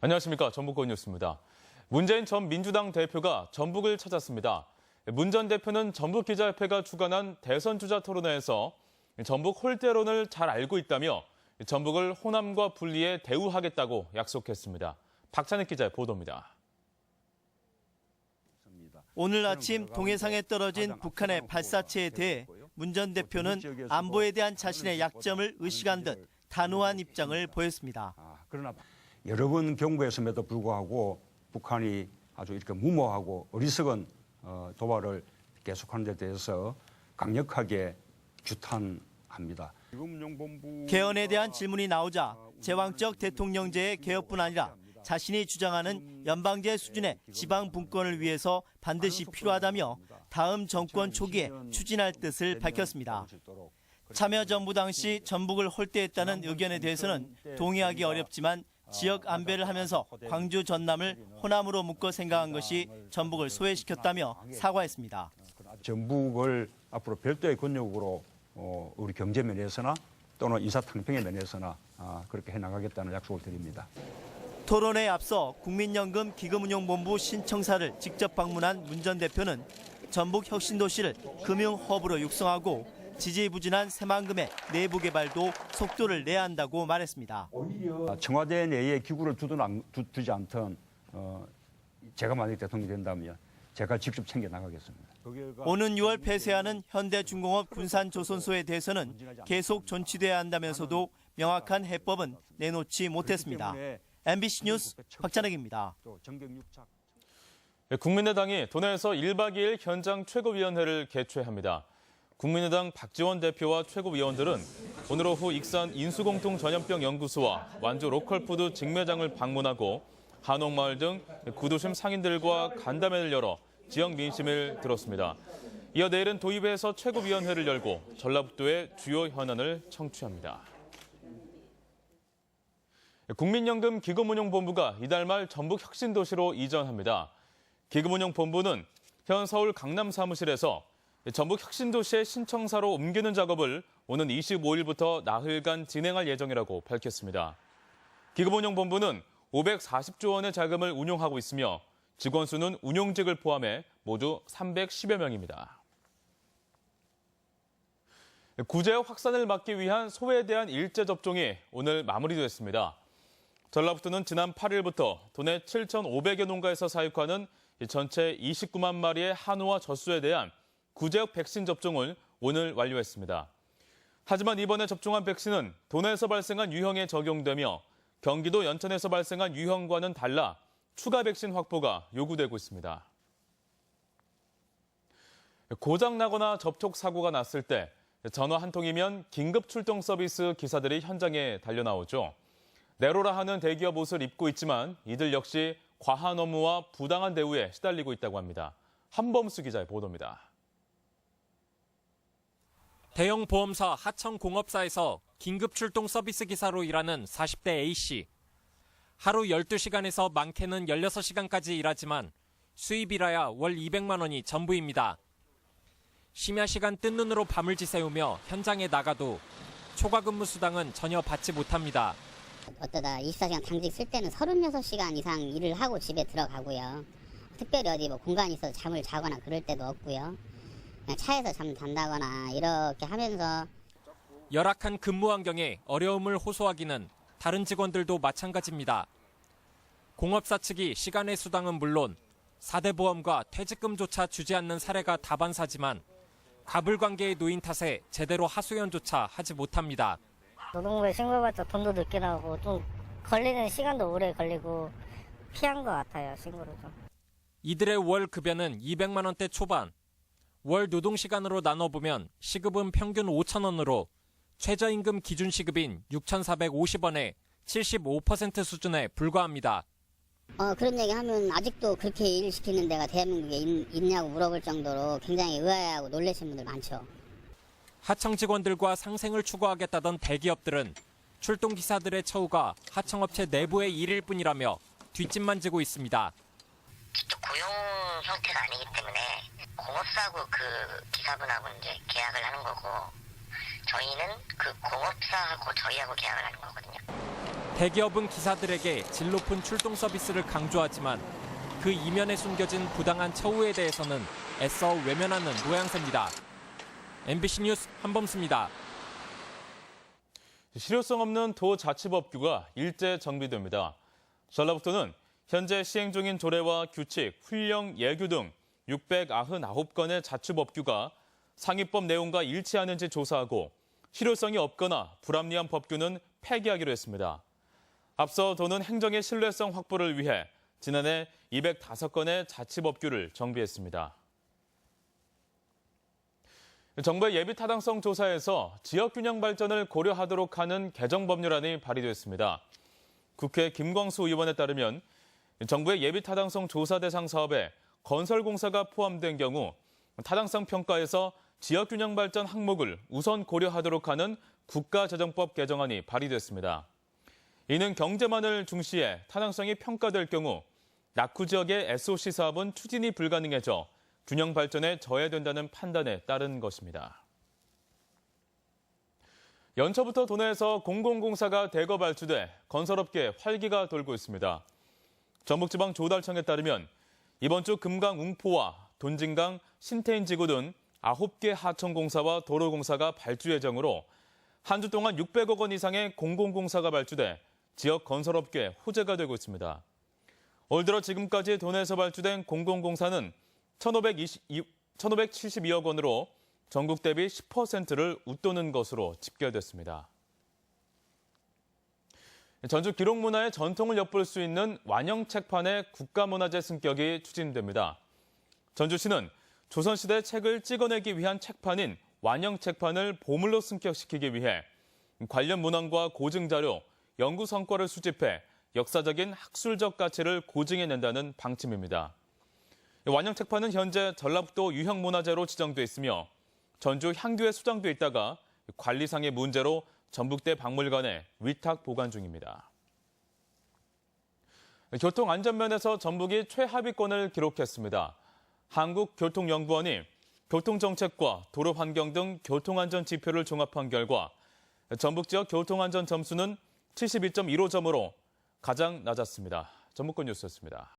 안녕하십니까. 전북권 뉴스입니다. 문재인 전 민주당 대표가 전북을 찾았습니다. 문 전 대표는 전북기자협회가 주관한 대선주자 토론회에서 전북 홀대론을 잘 알고 있다며 전북을 호남과 분리해 대우하겠다고 약속했습니다. 박찬익 기자의 보도입니다. 오늘 아침 동해상에 떨어진 북한의 발사체에 대해 문 전 대표는 안보에 대한 자신의 약점을 의식한 듯 단호한 입장을 보였습니다. 그러나 여러 번 경고했음에도 불구하고 북한이 아주 이렇게 무모하고 어리석은 도발을 계속하는 데 대해서 강력하게 규탄합니다. 개헌에 대한 질문이 나오자 제왕적 대통령제의 개혁뿐 아니라 자신이 주장하는 연방제 수준의 지방 분권을 위해서 반드시 필요하다며 다음 정권 초기에 추진할 뜻을 밝혔습니다. 참여정부 당시 전북을 홀대했다는 의견에 대해서는 동의하기 어렵지만 지역 안배를 하면서 광주 전남을 호남으로 묶어 생각한 것이 전북을 소외시켰다며 사과했습니다. 전북을 앞으로 별도의 권력으로 우리 경제 면에서나 또는 인사탕평의 면에서나 그렇게 해나가겠다는 약속을 드립니다. 토론회에 앞서 국민연금 기금운용본부 신청사를 직접 방문한 문 전 대표는 전북 혁신도시를 금융허브로 육성하고 지지부진한 새만금의 내부 개발도 속도를 내야 한다고 말했습니다. 청와대 내에 기구를 두지 않던 제가 만약 대통령이 된다면 제가 직접 챙겨 나가겠습니다. 오는 6월 폐쇄하는 현대중공업 군산조선소에 대해서는 계속 존치돼야 한다면서도 명확한 해법은 내놓지 못했습니다. MBC 뉴스 박찬익입니다. 국민의당이 도내에서 1박 2일 현장 최고위원회를 개최합니다. 국민의당 박지원 대표와 최고위원들은 오늘 오후 익산 인수공통전염병연구소와 완주 로컬푸드 직매장을 방문하고 한옥마을 등 구도심 상인들과 간담회를 열어 지역 민심을 들었습니다. 이어 내일은 도의회에서 최고위원회를 열고 전라북도의 주요 현안을 청취합니다. 국민연금 기금운용본부가 이달 말 전북 혁신도시로 이전합니다. 기금운용본부는 현 서울 강남 사무실에서 전북 혁신도시의 신청사로 옮기는 작업을 오는 25일부터 나흘간 진행할 예정이라고 밝혔습니다. 기금운용본부는 540조 원의 자금을 운용하고 있으며 직원 수는 운용직을 포함해 모두 310여 명입니다. 구제역 확산을 막기 위한 소에 대한 일제 접종이 오늘 마무리됐습니다. 전라북도는 지난 8일부터 도내 7,500여 농가에서 사육하는 전체 29만 마리의 한우와 젖소에 대한 구제역 백신 접종을 오늘 완료했습니다. 하지만 이번에 접종한 백신은 도내에서 발생한 유형에 적용되며 경기도 연천에서 발생한 유형과는 달라 추가 백신 확보가 요구되고 있습니다. 고장나거나 접촉 사고가 났을 때 전화 한 통이면 긴급 출동 서비스 기사들이 현장에 달려나오죠. 내로라 하는 대기업 옷을 입고 있지만 이들 역시 과한 업무와 부당한 대우에 시달리고 있다고 합니다. 한범수 기자의 보도입니다. 대형 보험사 하청공업사에서 긴급 출동 서비스 기사로 일하는 40대 A씨. 하루 12시간에서 많게는 16시간까지 일하지만 수입이라야 월 200만 원이 전부입니다. 심야 시간 뜬 눈으로 밤을 지새우며 현장에 나가도 초과 근무 수당은 전혀 받지 못합니다. 어쩌다 24시간 당직 쓸 때는 36시간 이상 일을 하고 집에 들어가고요. 특별히 어디 공간이 있어서 잠을 자거나 그럴 때도 없고요. 그냥 차에서 잔다거나 이렇게 하면서 열악한 근무 환경에 어려움을 호소하기는 다른 직원들도 마찬가지입니다. 공업사 측이 시간의 수당은 물론 4대 보험과 퇴직금조차 주지 않는 사례가 다반사지만 가불관계에 놓인 탓에 제대로 하소연조차 하지 못합니다. 노동부에 신고해봤자 돈도 늦게 나오고 좀 걸리는 시간도 오래 걸리고 피한 것 같아요, 신고를 좀. 이들의 월 급여는 200만 원대 초반. 월 노동시간으로 나눠보면 시급은 평균 5천 원으로 최저임금 기준 시급인 6,450원에 75% 수준에 불과합니다. 그런 얘기하면 아직도 그렇게 일 시키는 데가 대한민국에 있냐고 물어볼 정도로 굉장히 의아해하고 놀라신 분들 많죠. 하청 직원들과 상생을 추구하겠다던 대기업들은 출동기사들의 처우가 하청업체 내부의 일일 뿐이라며 뒷짐만 지고 있습니다. 고용 형태가 아니기 때문에 공업사하고 그 기사분하고 이제 계약을 하는 거고 저희는 그 공업사하고 저희하고 계약을 하는 거거든요. 대기업은 기사들에게 질 높은 출동 서비스를 강조하지만 그 이면에 숨겨진 부당한 처우에 대해서는 애써 외면하는 모양새입니다. MBC 뉴스 한범수입니다. 실효성 없는 도자치법규가 일제 정비됩니다. 전라북도는 현재 시행 중인 조례와 규칙, 훈령, 예규 등 699건의 자치법규가 상위법 내용과 일치하는지 조사하고 실효성이 없거나 불합리한 법규는 폐기하기로 했습니다. 앞서 도는 행정의 신뢰성 확보를 위해 지난해 205건의 자치법규를 정비했습니다. 정부의 예비 타당성 조사에서 지역균형 발전을 고려하도록 하는 개정 법률안이 발의됐습니다. 국회 김광수 의원에 따르면 정부의 예비 타당성 조사 대상 사업에 건설공사가 포함된 경우 타당성 평가에서 지역균형 발전 항목을 우선 고려하도록 하는 국가재정법 개정안이 발의됐습니다. 이는 경제만을 중시해 타당성이 평가될 경우 낙후 지역의 SOC 사업은 추진이 불가능해져 균형 발전에 저해된다는 판단에 따른 것입니다. 연초부터 도내에서 공공공사가 대거 발주돼 건설업계에 활기가 돌고 있습니다. 전북지방조달청에 따르면 이번 주 금강 웅포와 돈진강, 신태인지구 등 9개 하천공사와 도로공사가 발주 예정으로 한 주 동안 600억 원 이상의 공공공사가 발주돼 지역 건설업계에 호재가 되고 있습니다. 올 들어 지금까지 도내에서 발주된 공공공사는 1,572억 원으로 전국 대비 10%를 웃도는 것으로 집계됐습니다. 전주 기록문화의 전통을 엿볼 수 있는 완영책판의 국가문화재 승격이 추진됩니다. 전주시는 조선시대 책을 찍어내기 위한 책판인 완영책판을 보물로 승격시키기 위해 관련 문헌과 고증자료, 연구 성과를 수집해 역사적인 학술적 가치를 고증해낸다는 방침입니다. 완영책판은 현재 전라북도 유형문화재로 지정돼 있으며 전주 향교에 수장돼 있다가 관리상의 문제로 전북대 박물관에 위탁 보관 중입니다. 교통안전면에서 전북이 최하위권을 기록했습니다. 한국교통연구원이 교통정책과 도로환경 등 교통안전 지표를 종합한 결과 전북 지역 교통안전 점수는 72.15점으로 가장 낮았습니다. 전북권 뉴스였습니다.